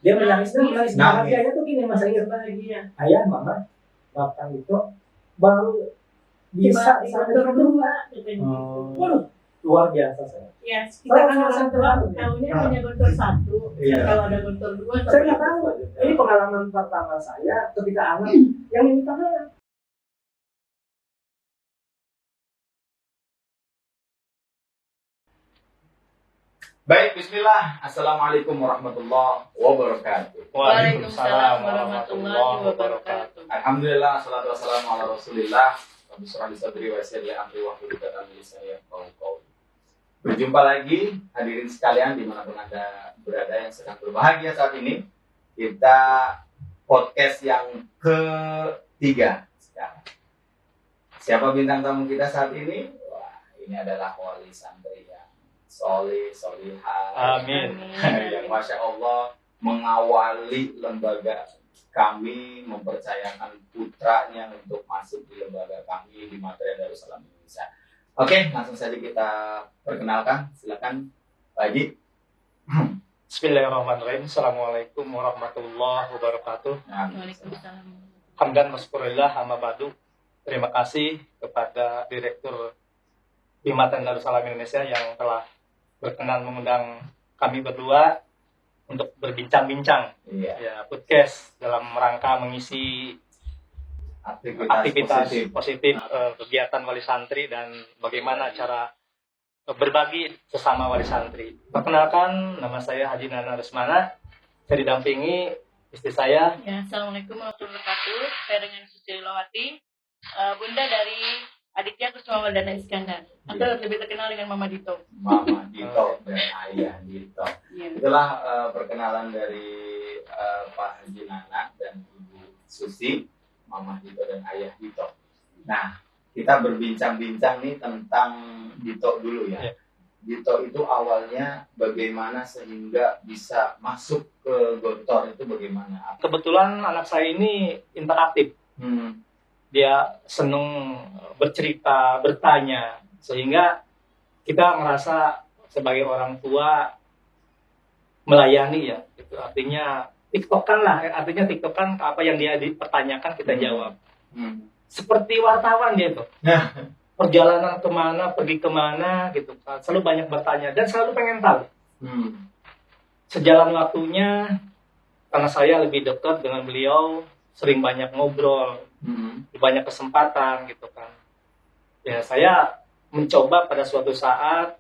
Dia menangis bahagianya tuh gini Mas Ayah. Bahagia. Ayah, mama, bapak itu baru bisa sampai kedua. Waduh, luar biasa saya. Ya, kita kan orang tua tahunya hanya gontor 1. Iya. Kalau ada gontor 2, Saya nggak tahu. Ini pengalaman pertama saya ketika anak yang minta maaf. Baik, bismillah. Assalamualaikum warahmatullahi wabarakatuh. Waalaikumsalam warahmatullahi wabarakatuh. Alhamdulillah, salatu wassalamu ala rasulillah. Rabbi shrah li sadri wa yassir li amri wahlul 'uqdatam min lisani yafqahu qawli. Berjumpa lagi hadirin sekalian dimanapun Anda berada yang sedang berbahagia saat ini. Kita podcast yang ketiga sekarang. Siapa bintang tamu kita saat ini? Wah, ini adalah wali santri yang solihah. Amin. Yang Masya Allah mengawali lembaga kami, mempercayakan putranya untuk masuk di lembaga kami di Materi Darussalam Indonesia. Oke, langsung saja kita perkenalkan. Silakan Pak Haji. Bismillahirrahmanirrahim. Assalamualaikum warahmatullahi wabarakatuh. Waalaikumsalam. Hamdan waskurillah amma ba'du. Terima kasih kepada Direktur Bimatan Darussalam Indonesia yang telah berkenan mengundang kami berdua untuk berbincang-bincang ya podcast dalam rangka mengisi aktivitas positif kegiatan wali santri dan bagaimana cara berbagi sesama wali santri. Perkenalkan, nama saya Haji Nana Rusmana. Saya didampingi istri saya. Ya, Assalamualaikum warahmatullahi wabarakatuh. Saya dengan Susilowati, bunda dari Aditya Kusuma Wardana Iskandar. Atau lebih terkenal dengan Mama Dito. Mama Dito dan Ayah Dito. Ya. Itulah perkenalan dari Pak Haji Nana dan Ibu Susi, Mama Dito dan Ayah Dito. Nah, kita berbincang-bincang nih tentang Dito dulu ya. Dito itu awalnya bagaimana sehingga bisa masuk ke Gontor itu bagaimana? Kebetulan anak saya ini interaktif. Dia senang bercerita, bertanya, sehingga kita merasa sebagai orang tua melayani ya. Itu artinya tiktokan lah, artinya tiktokan apa yang dia dipertanyakan kita jawab. Seperti wartawan dia tuh. Perjalanan kemana, pergi kemana gitu kan. Selalu banyak bertanya dan selalu pengen tahu. Sejalan waktunya, karena saya lebih dekat dengan beliau, sering banyak ngobrol, banyak kesempatan gitu kan. Ya saya mencoba pada suatu saat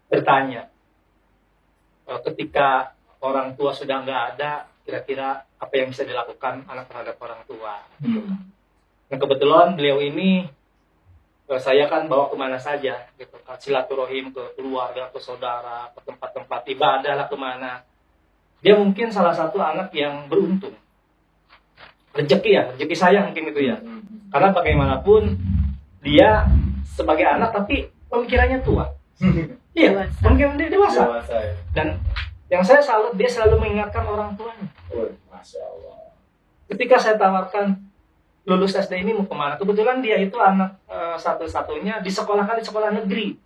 bertanya, ketika orang tua sudah nggak ada, kira-kira apa yang bisa dilakukan anak terhadap orang tua. Nah kebetulan beliau ini saya kan bawa kemana saja gitu kan, silaturahim ke keluarga, ke saudara, ke tempat-tempat ibadah lah kemana. Dia mungkin salah satu anak yang beruntung. Rezeki saya mungkin itu ya. Karena bagaimanapun dia sebagai anak tapi pemikirannya tua. Iya, pemikiran dia dewasa. Ya. Dan yang saya salut, dia selalu mengingatkan orang tuanya. Masya Allah. Ketika saya tawarkan lulus SD ini mau kemana, kebetulan dia itu anak satu-satunya disekolahkan di sekolah negeri.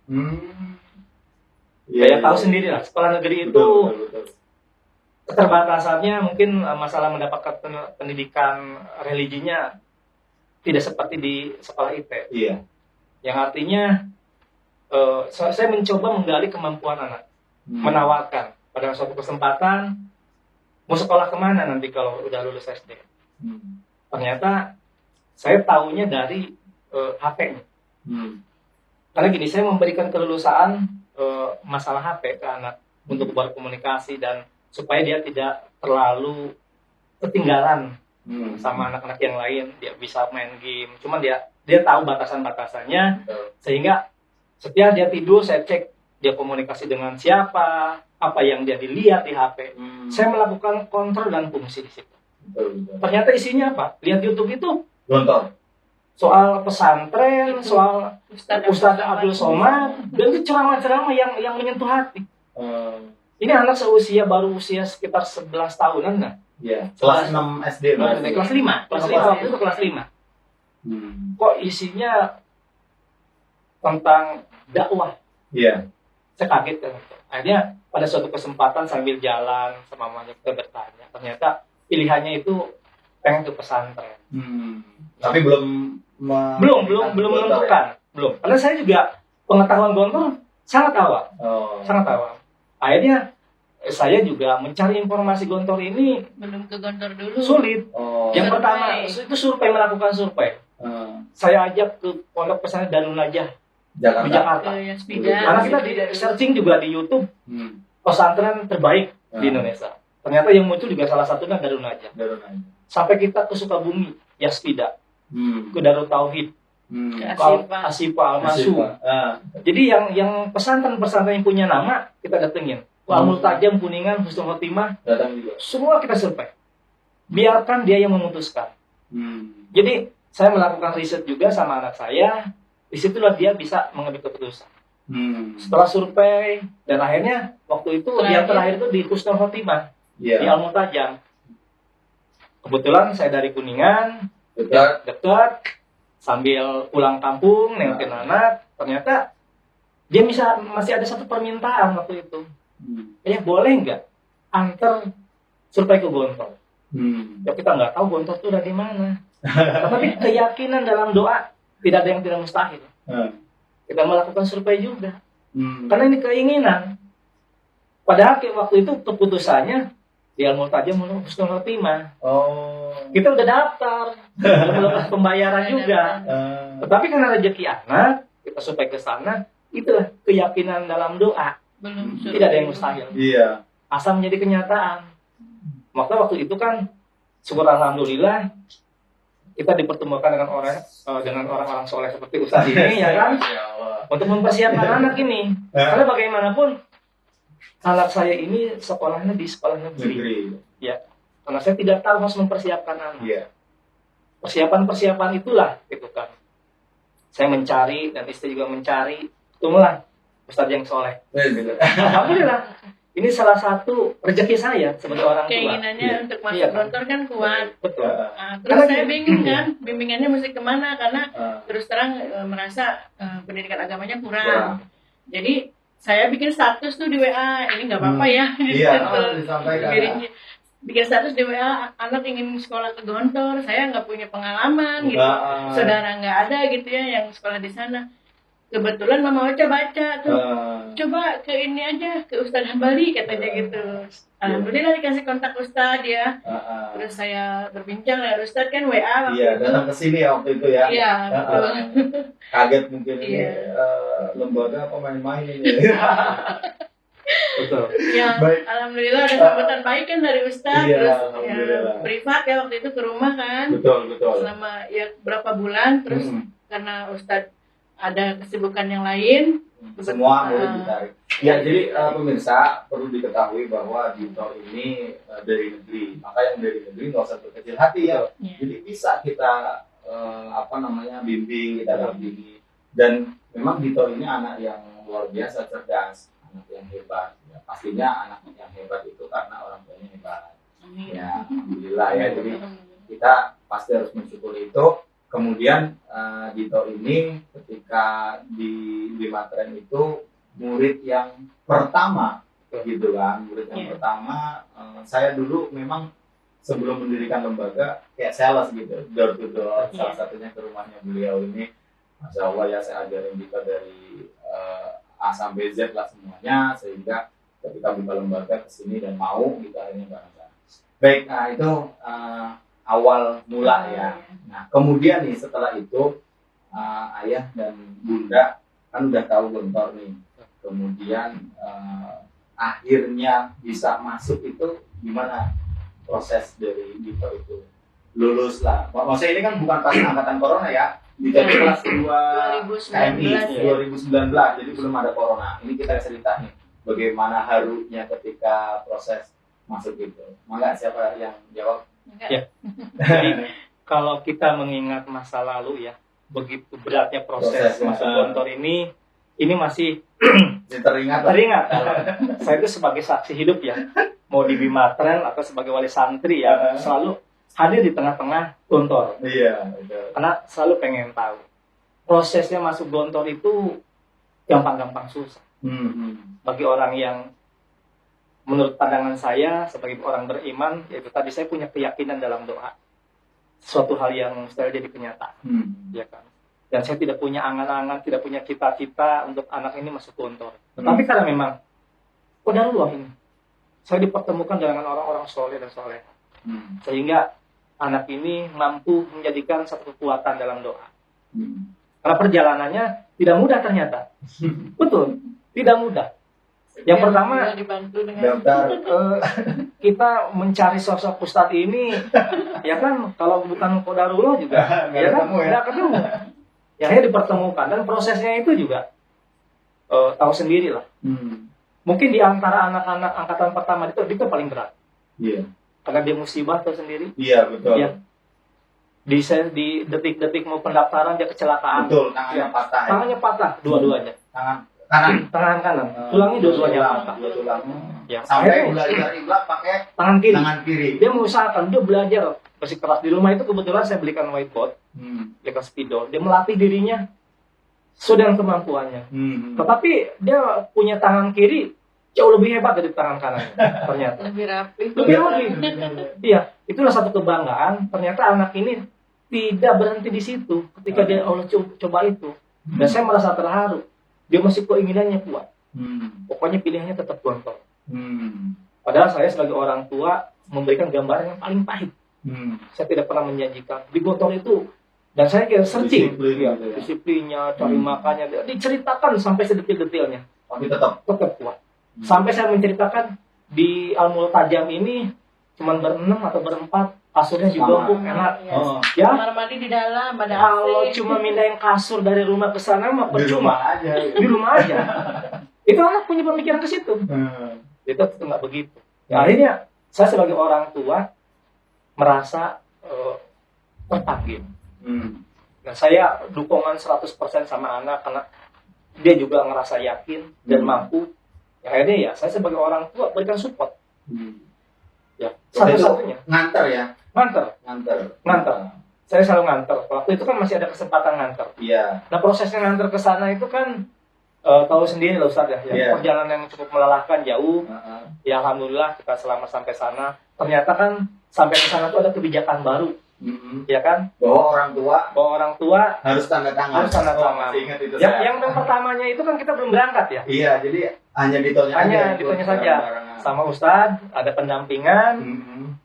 Saya tahu sendiri lah, sekolah negeri itu betul. keterbatasannya mungkin masalah mendapatkan pendidikan religinya tidak seperti di sekolah IP. Iya. Yang artinya saya mencoba menggali kemampuan anak, menawarkan pada suatu kesempatan mau sekolah kemana nanti kalau udah lulus SD. Ternyata saya tahunya dari HP-nya. Karena gini, saya memberikan kelulusan masalah HP ke anak untuk berkomunikasi dan supaya dia tidak terlalu ketinggalan sama anak-anak yang lain. Dia bisa main game, cuman dia tahu batasan-batasannya, sehingga setiap dia tidur saya cek dia komunikasi dengan siapa, apa yang dia dilihat di HP. Saya melakukan kontrol dan fungsi di situ. Ternyata isinya apa? Lihat YouTube itu Gontor. soal pesantren, soal Ustadz Abdul Somad, dan itu ceramah-ceramah yang menyentuh hati. Ini anak baru usia sekitar 11 tahunan kan? Iya. Kelas 6 SD. Kelas 5. Kelas 5 waktu itu kelas 5. Kok isinya tentang dakwah? Iya. Saya kaget kan. Akhirnya pada suatu kesempatan sambil jalan sama mamanya kita bertanya, ternyata pilihannya itu pengen ke pesantren. Tapi belum Belum menentukan. Belum. Karena saya juga pengetahuan gontor sangat awal. Sangat awal. Akhirnya saya juga mencari informasi gontor ini Belum ke Gontor dulu. sulit. Yang Survei. pertama itu melakukan survei. Saya ajak ke pondok pesantren Darul Najah di Jakarta. Ke Yaspida. Karena kita di searching juga di YouTube pesantren terbaik di Indonesia. Ternyata yang muncul juga salah satunya Darul Najah. Sampai kita ke Sukabumi, Yaspida, ke Darul Tauhid, ke Asifa, Al-Masu. Jadi yang pesantren-pesantren yang punya nama kita datengin. Al-Multajam, Kuningan, Husnul Khotimah, Datang juga. semua kita survei. Biarkan dia yang memutuskan. Jadi saya melakukan riset juga sama anak saya. Disitulah dia bisa mengambil keputusan. Setelah survei dan akhirnya waktu itu yang terakhir itu di Husnul Khotimah di Al-Multajam. Kebetulan saya dari Kuningan, dekat, sambil pulang kampung nengokin anak, ternyata dia masih ada satu permintaan waktu itu. Boleh nggak antar survei ke Gontor? Ya kita nggak tahu Gontor itu ada di mana. Tapi keyakinan dalam doa tidak ada yang tidak mustahil. Kita melakukan survei juga. Karena ini keinginan. Padahal waktu itu keputusannya di Al-Multajam Husnul Khotimah. Kita udah daftar, udah melakukan pembayaran juga. Tetapi karena rezeki anak, kita survei ke sana, itulah keyakinan dalam doa. Belum Tidak ada yang mustahil. Iya. Asal menjadi kenyataan. Maka waktu itu kan, syukur alhamdulillah, kita dipertemukan dengan orang-orang soleh seperti Ustadz ini, ya kan? Untuk mempersiapkan anak ini. Karena bagaimanapun, anak saya ini sekolahnya di sekolah negeri. Ya, karena saya tidak tahu harus mempersiapkan anak. Persiapan-persiapan itulah, gitu kan. Saya mencari dan istri juga mencari, ketemulah Ustadz yang soleh. Alhamdulillah, ini salah satu rezeki saya sebagai orang tua. Keinginannya untuk masuk Gontor kan kuat. Betul. Terus saya bingung kan, bimbingannya mesti kemana karena terus terang merasa pendidikan agamanya kurang. Jadi saya bikin status tuh di WA, ini nggak apa-apa ya. Disampaikan. Bikin status di WA, anak ingin sekolah ke Gontor, saya nggak punya pengalaman gitu, saudara nggak ada gitu ya yang sekolah di sana. Kebetulan Mama Ocha baca tuh, coba ke ini aja, ke Ustadz Hambali katanya gitu. Alhamdulillah dikasih kontak Ustadz ya. Terus saya berbincang dengan Ustadz kan WA waktu itu. Datang ke sini ya waktu itu ya. Iya, betul. Kaget mungkin ini lembaga apa main-main ini. Betul. Ya, Baik. alhamdulillah ada sambutan baik kan dari Ustadz. Iya, Terus alhamdulillah. privat ya waktu itu ke rumah kan. Betul. Selama ya berapa bulan terus karena Ustadz ada kesibukan yang lain. Semua boleh ditarik. Ya, jadi pemirsa perlu diketahui bahwa Dito ini dari negeri. Maka yang dari negeri nggak usah berkecil hati ya. Jadi bisa kita bimbing, kita dampingi. Dan memang Dito ini anak yang luar biasa cerdas, anak yang hebat. Ya, pastinya anak yang hebat itu karena orang tuanya hebat. Ya, alhamdulillah ya. Jadi kita pasti harus mensyukuri itu. Kemudian Dito ini ketika di Matren itu murid yang pertama, gitu kan, murid yang pertama. Saya dulu memang sebelum mendirikan lembaga kayak sales gitu, door to door. Salah satunya ke rumahnya beliau ini, Masya Allah ya, saya ajarin Dito dari A sampai Z lah semuanya, sehingga ketika buka lembaga kesini dan mau gitu akhirnya bareng-bareng. Baik, nah itu awal mula ya. Nah kemudian nih setelah itu ayah dan bunda kan udah tahu Gontor nih. Kemudian akhirnya bisa masuk itu gimana proses dari Dito itu? Lulus lah. Maksudnya ini kan bukan pas angkatan corona ya. Dito kelas 2 KMI 2019. Jadi belum ada corona. Ini kita cerita nih bagaimana harunya ketika proses masuk itu. Maka siapa yang jawab? Ya. Jadi kalau kita mengingat masa lalu ya, begitu beratnya proses masuk Gontor ini masih teringat. Saya itu sebagai saksi hidup ya, mau di Bimatren atau sebagai wali santri ya, selalu hadir di tengah-tengah Gontor. Iya, betul. Karena selalu pengen tahu prosesnya masuk Gontor itu gampang-gampang susah. Bagi orang yang menurut pandangan saya sebagai orang beriman, yaitu tadi saya punya keyakinan dalam doa, suatu hal yang mustahil jadi kenyataan, ya kan. Dan saya tidak punya angan-angan, tidak punya cita-cita untuk anak ini masuk gontor. Tetapi karena memang qadarullah ini, saya dipertemukan dengan orang-orang soleh dan soleh, sehingga anak ini mampu menjadikan satu kekuatan dalam doa. Karena perjalanannya tidak mudah ternyata, betul, tidak mudah. Yang pertama, dibantu dengan kita mencari sosok ustadz ini, ya kan, kalau bukan qadarullah juga, ya kan, nggak ketemu. Ya, akhirnya dipertemukan, dan prosesnya itu juga tahu sendiri lah. Mungkin di antara anak-anak angkatan pertama itu paling berat. Iya. Karena dia musibah tahu sendiri. Iya, betul. Ya. Di detik-detik mau pendaftaran dia kecelakaan. Betul, tangannya patah. Tangannya patah, dua-duanya. Tangan kanan. Tulangnya dua-duanya patah. Dua tulang. Ya. Sampai Akhirnya, belajar imla pakai tangan kiri. tangan kiri. Dia mengusahakan, dia belajar bersikeras di rumah itu. Kebetulan saya belikan whiteboard, belikan spidol. Dia melatih dirinya sesuai dengan kemampuannya. Tetapi dia punya tangan kiri jauh lebih hebat dari tangan kanannya ternyata. lebih rapi. Lebih rapi. Iya, itulah satu kebanggaan. Ternyata anak ini tidak berhenti di situ ketika dia Allah coba itu. Dan saya merasa terharu. Dia masih keinginannya kuat. Pokoknya pilihannya tetap gontor. Padahal saya sebagai orang tua memberikan gambaran yang paling pahit. Saya tidak pernah menjanjikan di gontor itu. Dan saya kira searching disiplinnya, cari makannya, diceritakan sampai sedetil-detilnya. Tapi tetap kuat. Sampai saya menceritakan di Al-Multajam ini cuma berenam atau berempat, kasurnya juga empuk, enak. Ya, Kamar mandi di dalam, ada kalau AC. cuma mindahin kasur dari rumah ke sana mah di rumah percuma. aja. Di rumah aja. Itu anak punya pemikiran ke situ. Itu nggak begitu. Ya, akhirnya saya sebagai orang tua merasa terpanggil. Nah, saya dukungan 100% sama anak karena dia juga ngerasa yakin dan mampu. Ya, akhirnya ya saya sebagai orang tua berikan support. Ya, satu-satunya. Nganter ya? Nganter. Saya selalu nganter. Waktu itu kan masih ada kesempatan nganter. Iya. Nah, prosesnya nganter ke sana itu kan tahu sendiri loh Ustaz ya. Iya. Perjalanan yang cukup melelahkan jauh. Ya alhamdulillah kita selamat sampai sana. Ternyata kan sampai ke sana tuh ada kebijakan baru. Ya kan? Bahwa orang tua harus tanda tangan. Masih ingat itu saya. Yang pertamanya itu kan kita belum berangkat ya. Iya, jadi hanya ditonya saja. Sama Ustadz, ada pendampingan.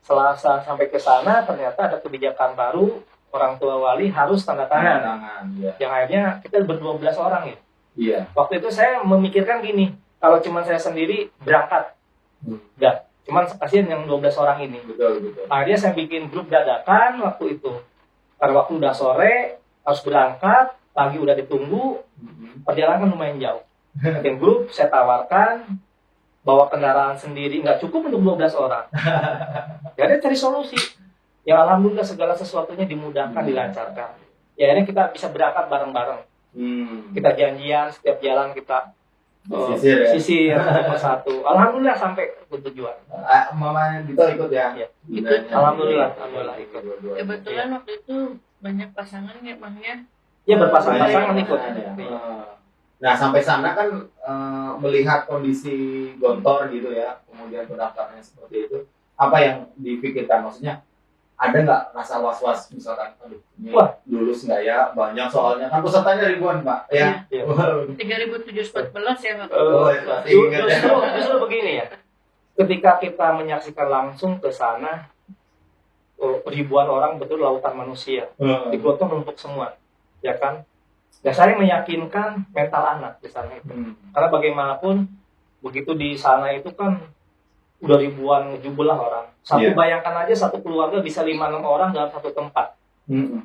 Selasa sampai ke sana ternyata ada kebijakan baru, orang tua wali harus tanda tangan. Ya. Yang akhirnya kita ber-12 orang ya. Iya. Waktu itu saya memikirkan gini, kalau cuma saya sendiri berangkat. Enggak. Cuman kasihan yang 12 orang ini. Betul. Akhirnya saya bikin grup dadakan waktu itu. Pada waktu udah sore, harus berangkat, pagi udah ditunggu, perjalanan lumayan jauh. Bikin grup, saya tawarkan, bawa kendaraan sendiri, nggak cukup untuk 12 orang. Ya dia cari solusi. Ya alhamdulillah segala sesuatunya dimudahkan, dilancarkan. Ya akhirnya kita bisa berangkat bareng-bareng. Kita janjian, setiap jalan kita sisir satu. Alhamdulillah sampai ke tujuan. Mama Dito ikut ya? Ya. Ikut. Alhamdulillah ikut. Kebetulan waktu itu banyak pasangan ya Bangnya. Ya berpasang-pasangan ikut. Nah sampai sana kan melihat kondisi gontor gitu ya, kemudian pendaftarannya seperti itu, apa yang dipikirkan? Maksudnya ada nggak rasa was-was misalkan, aduh ini lulus nggak ya, banyak soalnya kan pesertanya ribuan Pak ya. 3.714 ya waktu Justru begini ya, ketika kita menyaksikan langsung ke sana ribuan orang, betul lautan manusia digotong untuk semua, ya kan. Ya saya meyakinkan mental anak di sana itu. Karena bagaimanapun begitu di sana itu kan udah ribuan jumlah orang. Bayangkan aja satu keluarga bisa 5-6 orang dalam satu tempat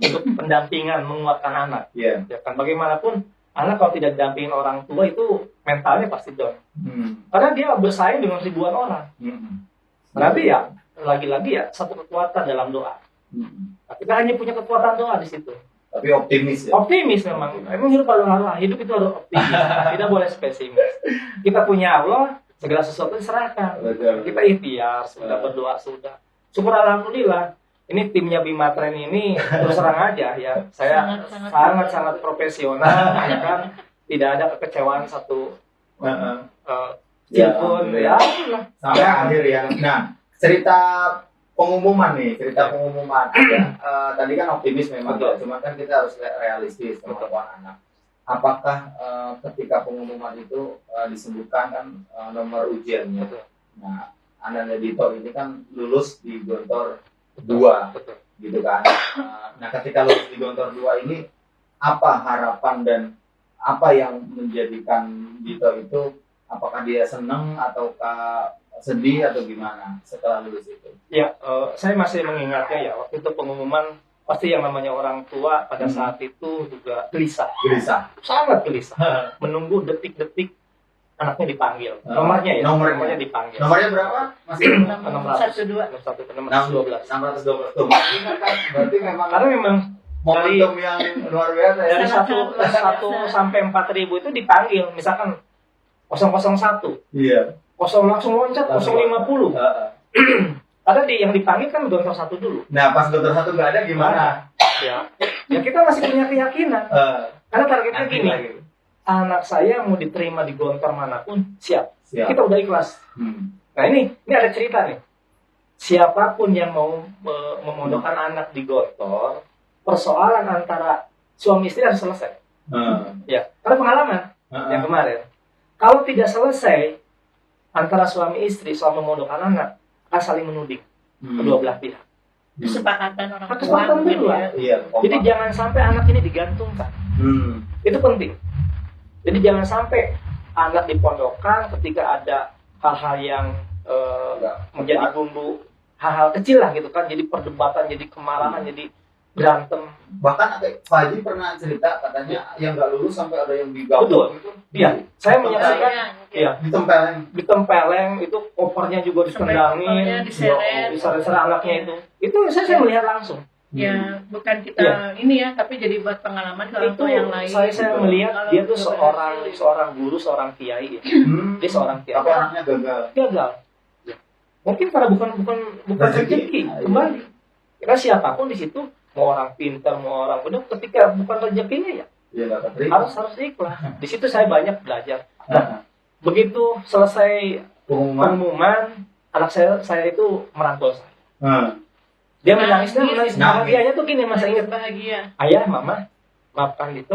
untuk pendampingan menguatkan anak. Ya kan bagaimanapun anak kalau tidak didampingin orang tua itu mentalnya pasti down. Karena dia bersaing dengan ribuan orang. Berarti ya lagi-lagi ya satu kekuatan dalam doa. Nah, kita hanya punya kekuatan doa di situ. Tapi optimis ya? Optimis memang. Emang hidup itu harus optimis. Tidak boleh pesimis. Kita punya Allah, segala sesuatu diserahkan. Kita ikhtiar, sudah berdoa, sudah. Syukur alhamdulillah. Ini timnya Bima Tren ini terus terang aja ya. Saya sangat profesional, ya kan. Tidak ada kekecewaan satu telepon ya lah. Sampai akhir ya. Nah, cerita pengumuman ada. Tadi kan optimis memang, ya, cuma kan kita harus realistis kemampuan anak. Apakah ketika pengumuman itu disebutkan kan nomor ujiannya? Nah, Ananda Dito ini kan lulus di Gontor 2, gitu kan? Nah, ketika lulus di Gontor 2 ini, apa harapan dan apa yang menjadikan Dito itu? Apakah dia senang ataukah sedih atau gimana setelah lulus itu? Ya, saya masih mengingatnya ya, waktu itu pengumuman pasti yang namanya orang tua pada saat itu juga gelisah, sangat gelisah, menunggu detik-detik anaknya dipanggil. Nomornya dipanggil. Nomornya berapa? Masih 612. 612. Tuh, berarti karena memang momentum yang luar biasa ya. Dari 1 sampai 4.000 itu dipanggil, misalkan 001. Iya. 0 langsung loncat 050. Ada yang dipanggil kan Gontor 1 dulu. Nah, pas Gontor 1 nggak ada gimana? Ya kita masih punya keyakinan. Karena targetnya gini, anak saya mau diterima di Gontor manapun siap. Kita udah ikhlas. Nah ini ada cerita nih. Siapapun yang mau memondokkan anak di Gontor, persoalan antara suami istri harus selesai. Ya, karena pengalaman yang kemarin. Kalau tidak selesai antara suami istri soal memondokkan anak, akan saling menuding kedua belah pihak. Kesepakatan orang tua. Kesepakatan berdua. Iya. Jadi jangan sampai anak ini digantungkan. Itu penting. Jadi jangan sampai anak dipondokkan ketika ada hal-hal yang menjadi bumbu, hal-hal kecil lah gitu kan, jadi perdebatan, jadi kemarahan, jadi berantem. Bahkan Pak Haji pernah cerita katanya yang nggak lulus sampai ada yang digabung gitu. Iya, saya menyaksikan. Iya, ditempeleng itu kopernya juga ditendangin, diseret-seret anaknya itu. Itu saya melihat langsung. Ya, bukan kita ini ya, tapi jadi buat pengalaman ke orang tua yang lain. Saya melihat dia tuh seorang guru, seorang kiai. Dia seorang kiai. Tapi anaknya gagal. Ya. Mungkin karena bukan rezeki kembali. Karena siapapun di situ, mau orang pintar, mau orang bodoh, ketika bukan rezekinya ya harus ikhlas. Di situ saya banyak belajar. Nah, begitu selesai pengumuman, anak saya itu merangkul saya. Dia menangis. Bahagianya tuh gini, Mas, ingat bahagia. Ayah, Mama, maafkan itu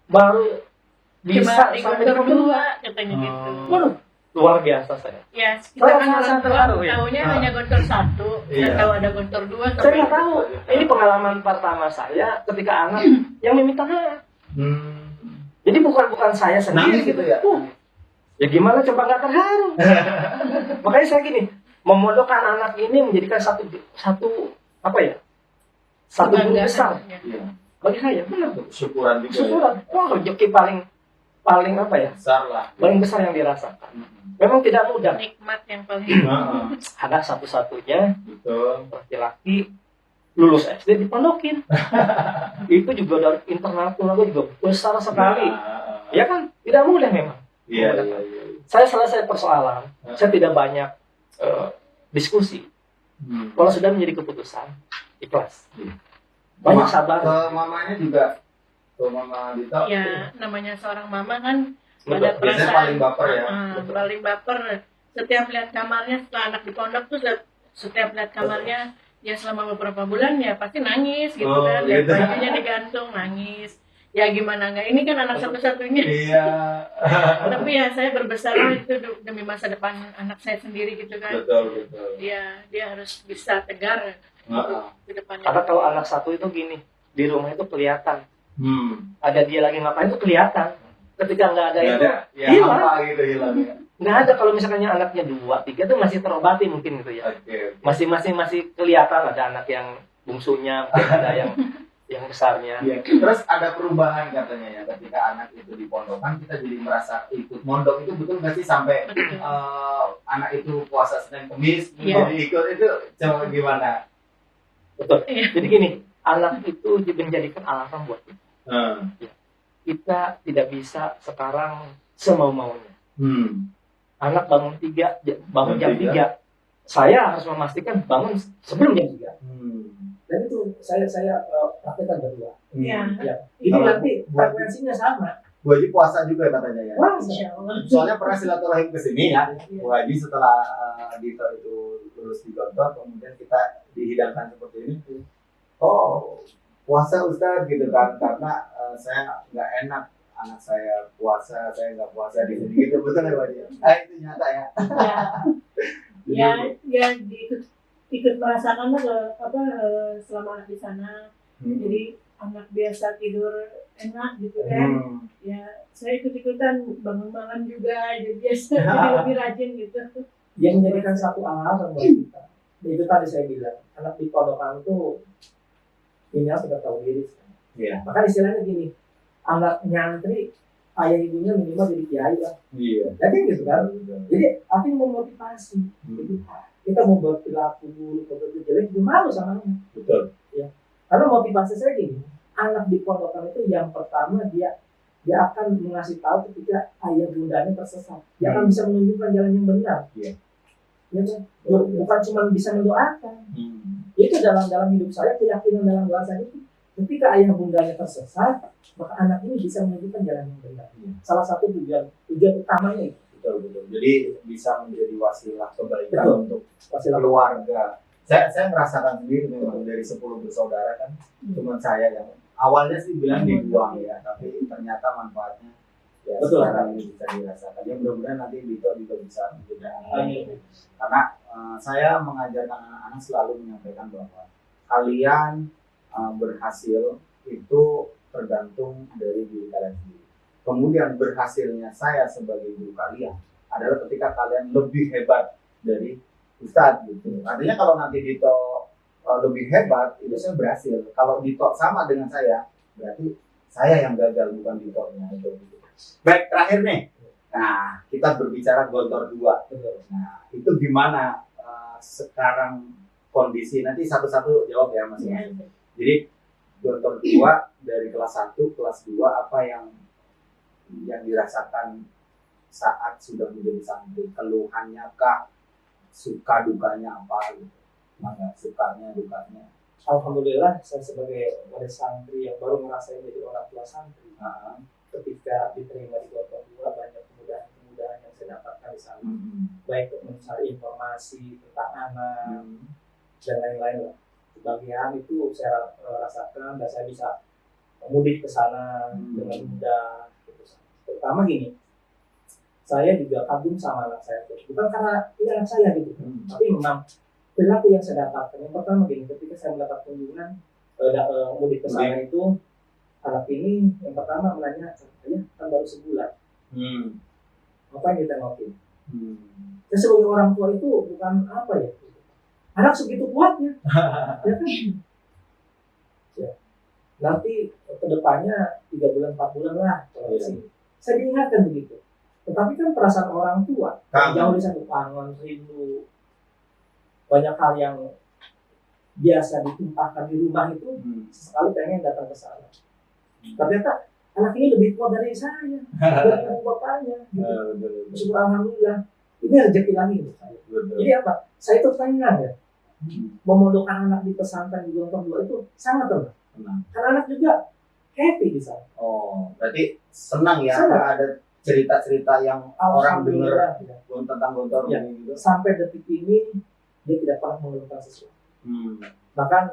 baru bisa sampai di Gontor 2 katanya gitu. Waduh, luar biasa saya. Ya, kita kan orang tua tahunya hanya Gontor 1, nggak tahu ada Gontor 2. Saya nggak tahu. Ini pengalaman pertama saya ketika anak yang meminta maaf. Jadi bukan saya sendiri gitu ya. Ya gimana coba nggak terharu. Makanya saya gini, memondokkan anak ini menjadikan satu guru besar bagi saya. Benar tuh. Syukuran. Wah, rezeki paling besar lah. Paling besar yang dirasakan. Memang tidak mudah. Nikmat yang paling. Anak satu-satunya, laki-laki, lulus SD dipondokin. Itu juga dari internal keluarga juga besar sekali. Ya kan, tidak mudah memang. Iya. Saya selesai persoalan, saya tidak banyak diskusi. Kalau sudah menjadi keputusan, ikhlas. Banyak sabar. Mamanya juga, Mama Dito. Ya, namanya seorang mama kan ada perasaan paling baper ya. Paling baper. Setiap lihat kamarnya setelah anak di pondok tuh, setiap lihat kamarnya ya selama beberapa bulan ya pasti nangis gitu kan. Lihat bajunya digantung nangis. Ya gimana enggak, ini kan anak satu-satunya. Iya. Tapi ya saya berbesar itu demi masa depan anak saya sendiri gitu kan. Betul. Dia harus bisa tegar ke depannya. Karena kalau anak satu itu gini, di rumah itu kelihatan. Ada dia lagi ngapain itu kelihatan. Ketika nggak ada itu hilang. Nggak ada. Kalau misalnya anaknya 2, 3 itu masih terobati mungkin gitu ya. Masih kelihatan ada anak yang bungsunya, ada yang besarnya. Ya. Terus ada perubahan katanya ya ketika anak itu dipondokkan, kita jadi merasa ikut mondok itu betul nggak sih sampai anak itu puasa Senin Kamis jadi ikut itu coba gimana? Betul. Jadi gini, anak itu menjadikan alarm buat kita. Kita tidak bisa sekarang semau-maunya. Anak bangun jam 3. Saya harus memastikan bangun sebelum jam 3. Dan itu saya praktekkan berdua. Ya. Ini nanti frekuensinya sama. Bu Haji puasa juga katanya ya. Wah, Insya Allah. Soalnya pernah silaturahim ke sini ya. Bu Haji setelah Dito itu lulus di Gontor, kemudian kita dihidangkan seperti ini. Oh, puasa Ustaz gitu kan, karena saya nggak enak anak saya puasa, saya nggak puasa di sini gitu, betul ya Pak Haji? Itu nyata ya. Ya ikut merasakan lah selama anak di sana. Jadi anak biasa tidur enak gitu kan. Ya saya ikut-ikutan bangun malam juga, jadi biasa jadi lebih rajin gitu. Yang menjadikan satu alasan buat kita. Itu tadi saya bilang, anak di pondokan itu ini sudah tahu diri. Iya. Maka istilahnya gini, anak nyantri, ayah ibunya minimal jadi kiai lah. Iya. Jadi gitu kan. Jadi artinya memotivasi. Jadi, kita mau berperilaku buruk atau jelek, juga malu sama anak. Betul. Ya. Karena motivasi saya gini, anak di pondokan itu yang pertama dia akan mengasih tahu ketika ayah bundanya tersesat. Dia akan bisa menunjukkan jalan yang benar. Iya. Ya, kan? Bukan cuma bisa mendoakan. Itu dalam hidup saya, keyakinan dalam doa saya itu, ketika ayah bundanya tersesat, maka anak ini bisa menunjukkan jalan yang benar. Salah satu tujuan utamanya itu. Betul. Jadi bisa menjadi wasilah kebaikan Betul. untuk Wasilah keluarga. Saya merasakan sendiri memang dari 10 bersaudara kan, cuma saya yang awalnya sih bilang dibuang ya, tapi ternyata manfaatnya ya Betul. sekarang ini bisa dirasakan. Ya mudah-mudahan nanti Dito juga bisa menjadi karena saya mengajarkan anak-anak selalu menyampaikan bahwa kalian berhasil itu tergantung dari diri kalian sendiri. Kemudian berhasilnya saya sebagai guru kalian adalah ketika kalian lebih hebat dari Ustadz gitu. Artinya kalau nanti Dito lebih hebat, itu saya berhasil. Kalau Dito sama dengan saya, berarti saya yang gagal, bukan Dito-nya. Gitu. Baik, terakhir nih. Nah, kita berbicara Gontor 2. Nah, itu gimana sekarang kondisi? Nanti satu-satu jawab ya Mas. Ya. Jadi Gontor 2 dari kelas 1, kelas 2 apa yang dirasakan saat sudah menjadi santri? Keluhannya kah? Suka dukanya apa gitu? Maka sukanya dukanya. Alhamdulillah saya sebagai wadah santri yang baru ngerasain jadi orang tua santri. Ketika diterima di Gontor 2, banyak kemudahan-kemudahan yang saya dapatkan di sana. Baik untuk mencari informasi tentang anak dan lain-lain lah. Sebagian itu saya rasakan dan saya bisa mudik ke sana dengan mudah. Pertama gini, saya juga kagum sama anak saya, bukan karena ini anak saya gitu, tapi memang perilaku yang saya dapatkan. Yang pertama gini, ketika saya mendapat kunjungan mudik ke sana itu, anak ini yang pertama menanya, ayah kan baru sebulan, apa yang ditengokin? Saya sebagai orang tua itu bukan apa ya, anak segitu kuatnya, ya kan? Ya. Nanti kedepannya 3 bulan 4 bulan lah kalau di sini. Saya diingatkan begitu. Tetapi kan perasaan orang tua jauh dari satu kangen, rindu, banyak hal yang biasa ditumpahkan di rumah itu sesekali pengen datang ke sana. Ternyata anak ini lebih kuat dari saya, dari ibu bapaknya. Gitu. Syukur alhamdulillah. Ini rezeki lagi untuk saya. Jadi apa? Saya itu pengen ya memondokkan anak di pesantren di Gontor 2 itu sangat tenang. Karena anak juga happy di sana. Oh, berarti senang ya ada cerita-cerita yang orang dengar tentang Gontor ya, gitu. Sampai detik ini dia tidak pernah mengeluhkan sesuatu. Bahkan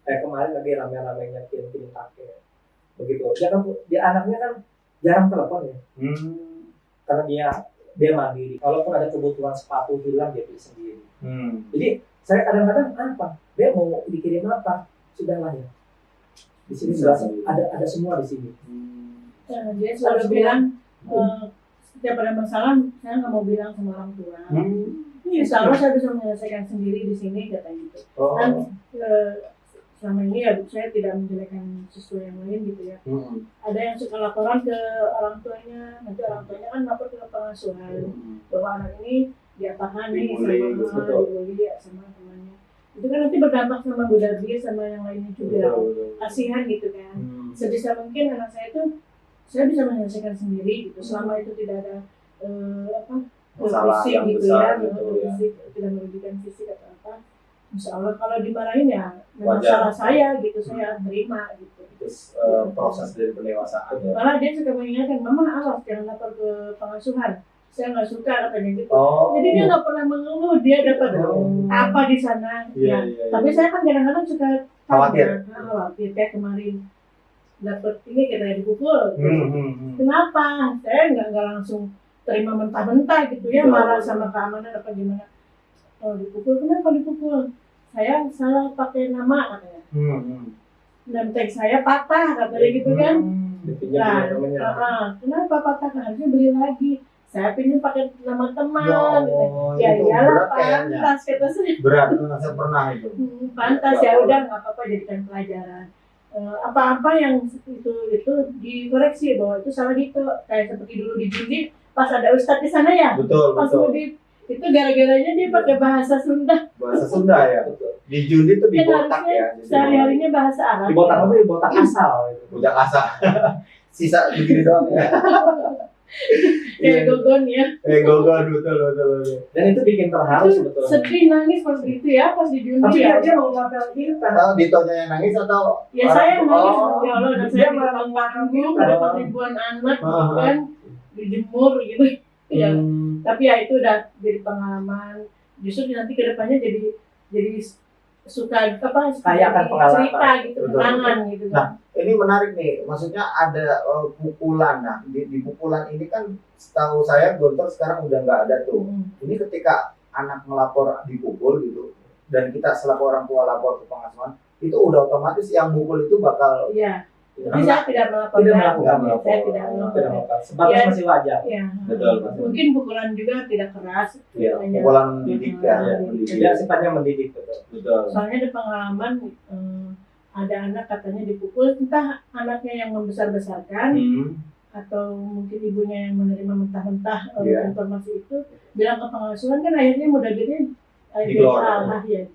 kemarin lagi rame-ramenya kirim paket begitu. Dia anaknya kan jarang telepon ya. Karena dia mandiri. Kalaupun ada kebutuhan sepatu hilang dia beli sendiri. Jadi saya kadang-kadang apa? Dia mau dikirim apa? Sudahlah ya. Di sini sudah ada semua di sini. Ya, dia selalu bilang setiap ada masalah saya nggak mau bilang sama orang tua. Insya Allah saya bisa menyelesaikan sendiri di sini kata gitu. Dan selama ini ya saya tidak menjelekkan siswa yang lain gitu ya. Ada yang suka laporan ke orang tuanya, nanti orang tuanya kan lapor ke pengasuhan bahwa anak ini diapakan nih sama temannya. Itu kan nanti berdampak sama budaya sama yang lainnya juga. Kasihan gitu kan. Sebisa mungkin anak saya itu saya bisa menyelesaikan sendiri gitu. Selama itu tidak ada masalah fisik yang gitu besar ya, gitu ya. fisik, tidak merugikan fisik atau apa. Insya Allah kalau dimarahin ya memang Wajar. salah saya gitu, saya terima gitu. Terus proses dari pendewasaan ya. Malah dia suka mengingatkan, mama awas jangan lapor ke pengasuhan. Saya nggak suka katanya gitu. Oh. Jadi dia nggak pernah mengeluh dia dapat apa di sana. Iya, Ya. iya, iya. Tapi saya kan kadang-kadang suka Khawatir. khawatir kayak kemarin dapat ini katanya dipukul. Hmm. Kenapa? Saya nggak langsung terima mentah-mentah gitu ya, Betul. marah sama keamanan apa gimana. Oh dipukul, kenapa dipukul? Saya salah pakai nama katanya. Dan tag saya patah katanya gitu kan. Nah, kenapa patah? Harusnya beli lagi. Saya pinjam pakai nama teman. Ya itu iyalah berat kayaknya. pantas kata saya. Berat itu saya pernah itu. Pantas ya udah nggak apa-apa jadikan pelajaran. Apa-apa yang itu dikoreksi bahwa itu salah gitu. Kayak seperti dulu di Jundi pas ada Ustadz di sana ya. Betul, Pas betul. mudik itu gara-garanya dia pakai bahasa Sunda. Bahasa Sunda ya. Di Jundi itu di Kan botak harusnya ya. sehari-harinya bahasa Arab. Di botak apa? Di botak asal. Botak asal. Sisa begini doang ya. Kayak gogon ya. Gogon betul. Dan itu bikin terharu Itu sebetulnya. sedih nangis pas gitu ya, pas di Jundi Tapi ya. dia mau ngapel kita. Atau Ditonya yang nangis atau Ya saya yang nangis, Oh. ya Allah, dan Dia saya di malah tempat panggung, Oh. ada ribuan anak, gitu Ah. kan, dijemur gitu. Ya, Hmm. tapi ya itu udah jadi pengalaman. Justru nanti kedepannya jadi suka apa? Kaya akan pengalaman. Cerita gitu, Betul. kenangan gitu. Nah, ini menarik nih, maksudnya ada pukulan. Nah, di pukulan ini kan setahu saya Gontor sekarang udah nggak ada tuh. Ini ketika anak melapor dipukul gitu, dan kita selaku orang tua lapor ke pengasuhan, itu udah otomatis yang mukul itu bakal Iya. Tapi saya tidak melaporkan. Tidak melakukan. Saya tidak Tidak melaporkan. apa-apa. Sebatas Ya. masih wajar. Ya. Betul. Mungkin pukulan juga tidak keras. ya, hanya- pukulan mendidik ya, Iya. mendidik. Dia sifatnya mendidik betul. Betul. Soalnya ada pengalaman ada anak katanya dipukul, entah anaknya yang membesar-besarkan atau mungkin ibunya yang menerima mentah-mentah Iya. informasi itu bilang ke pengasuhan kan akhirnya mudah gede jadi Dikeluarkan. al-ahyad,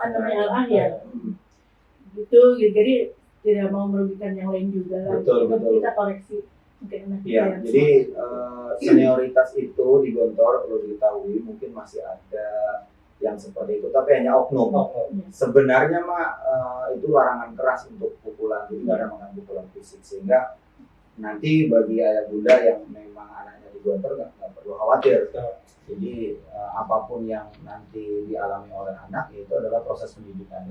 namanya Al-Ahad. al-ahyad gitu. Jadi tidak mau merugikan yang lain juga lah. Betul, Jadi betul. kita koreksi mungkin anak kita Iya, yang jadi salah. senioritas itu di Gontor perlu diketahui mungkin masih ada yang seperti itu, tapi hanya oknum. Sebenarnya mah itu larangan keras untuk pukulan, jadi nggak ada mengenai pukulan fisik, sehingga nanti bagi ayah bunda yang memang anaknya di Gontor nggak perlu khawatir. Jadi apapun yang nanti dialami oleh anak itu adalah proses pendidikan.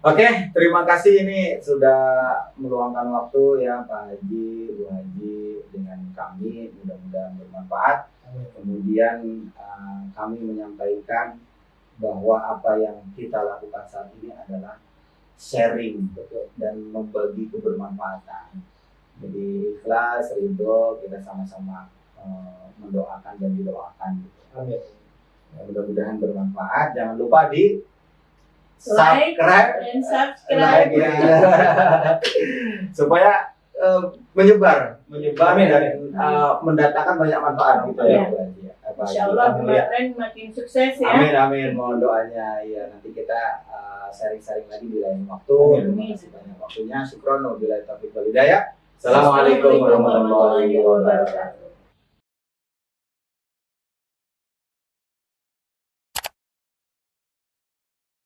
Oke, terima kasih ini sudah meluangkan waktu ya Pak Haji, Bu Haji dengan kami, mudah-mudahan bermanfaat. Kemudian kami menyampaikan bahwa apa yang kita lakukan saat ini adalah sharing dan membagi kebermanfaatan. Jadi ikhlas, ridho, kita sama-sama mendoakan dan didoakan. Amin. Ya, mudah-mudahan bermanfaat. Jangan lupa di Like subscribe, and subscribe. like ya. Supaya menyebar Amin, dan mendatangkan banyak manfaat gitu ya. Iya. Bu Haji, ya. Apa Insya gitu. Allah kemarin makin sukses ya. Amin, mohon doanya ya. Nanti kita sharing-sharing lagi di lain waktu. Amin. Terima kasih banyak waktunya. Syukron wabillahi taufiq wal hidayah. Assalamualaikum warahmatullahi wabarakatuh.